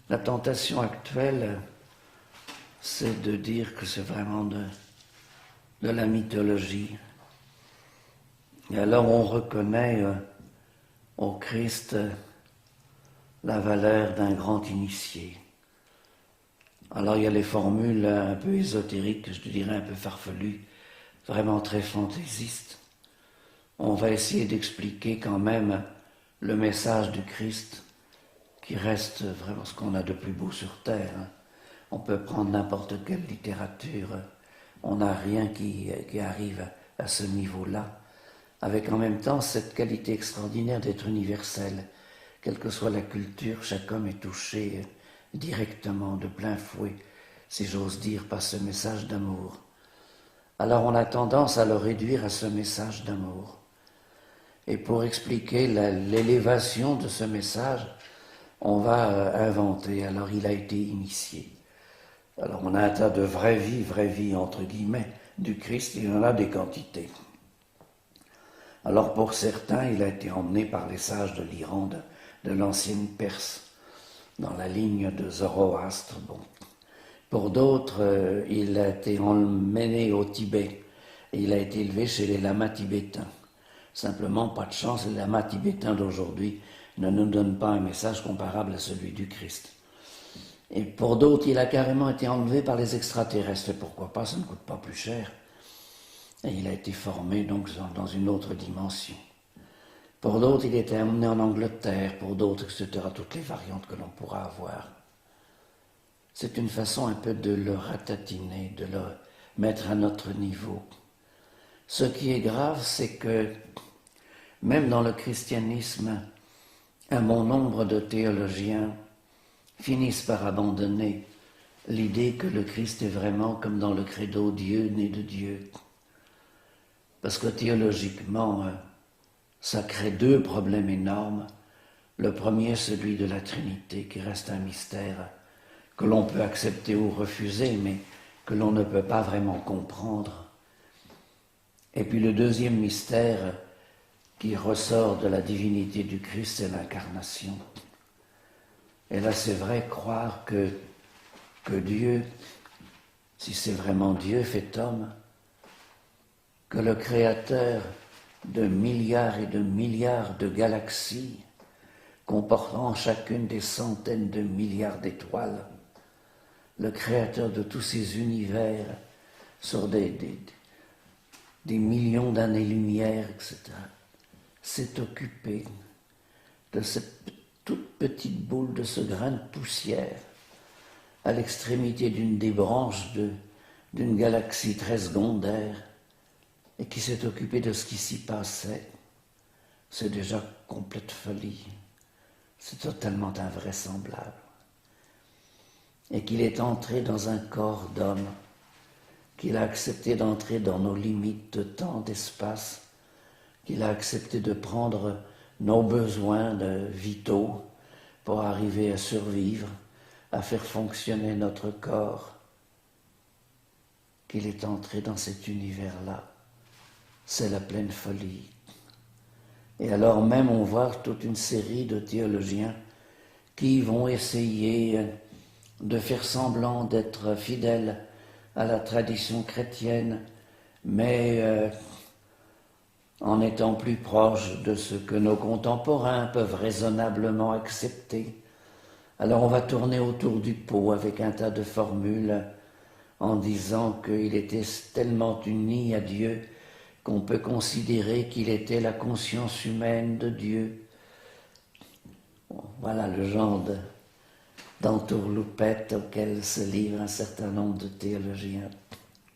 La tentation actuelle, c'est de dire que c'est vraiment de la mythologie. Et alors on reconnaît au Christ la valeur d'un grand initié. Alors il y a les formules un peu ésotériques, je dirais un peu farfelues, vraiment très fantaisistes. On va essayer d'expliquer quand même le message du Christ, qui reste vraiment ce qu'on a de plus beau sur terre. On peut prendre n'importe quelle littérature, on n'a rien qui arrive à ce niveau-là, avec en même temps cette qualité extraordinaire d'être universel. Quelle que soit la culture, chaque homme est touché directement, de plein fouet, si j'ose dire, par ce message d'amour. Alors on a tendance à le réduire à ce message d'amour. Et pour expliquer l'élévation de ce message, on va inventer. Alors il a été initié. Alors on a un tas de vraie vie entre guillemets, du Christ, il y en a des quantités. Alors pour certains, il a été emmené par les sages de l'Iran, de l'ancienne Perse, dans la ligne de Zoroastre. Bon. Pour d'autres, il a été emmené au Tibet et il a été élevé chez les lamas tibétains. Simplement, pas de chance, les lamas tibétains d'aujourd'hui ne nous donnent pas un message comparable à celui du Christ. Et pour d'autres, il a carrément été enlevé par les extraterrestres. Et pourquoi pas, ça ne coûte pas plus cher. Et il a été formé donc dans une autre dimension. Pour d'autres, il a été emmené en Angleterre, pour d'autres, etc. Toutes les variantes que l'on pourra avoir. C'est une façon un peu de le ratatiner, de le mettre à notre niveau. Ce qui est grave, c'est que même dans le christianisme, un bon nombre de théologiens finissent par abandonner l'idée que le Christ est vraiment, comme dans le credo, Dieu né de Dieu. Parce que théologiquement, ça crée deux problèmes énormes. Le premier, celui de la Trinité, qui reste un mystère que l'on peut accepter ou refuser, mais que l'on ne peut pas vraiment comprendre. Et puis le deuxième mystère qui ressort de la divinité du Christ, c'est l'incarnation. Et là, c'est vrai croire que Dieu, si c'est vraiment Dieu fait homme, que le créateur de milliards et de milliards de galaxies, comportant chacune des centaines de milliards d'étoiles, le créateur de tous ces univers sur des millions d'années-lumière, etc., s'est occupé de cette toute petite boule, de ce grain de poussière, à l'extrémité d'une des branches d'une galaxie très secondaire, et qui s'est occupé de ce qui s'y passait. C'est déjà complète folie. C'est totalement invraisemblable. Et qu'il est entré dans un corps d'homme, qu'il a accepté d'entrer dans nos limites de temps, d'espace, qu'il a accepté de prendre nos besoins vitaux pour arriver à survivre, à faire fonctionner notre corps, qu'il est entré dans cet univers-là. C'est la pleine folie. Et alors même on voit toute une série de théologiens qui vont essayer de faire semblant d'être fidèles à la tradition chrétienne, mais en étant plus proches de ce que nos contemporains peuvent raisonnablement accepter. Alors on va tourner autour du pot avec un tas de formules en disant qu'il était tellement uni à Dieu qu'on peut considérer qu'il était la conscience humaine de Dieu. Bon, voilà le genre d'entourloupette auquel se livrent un certain nombre de théologiens.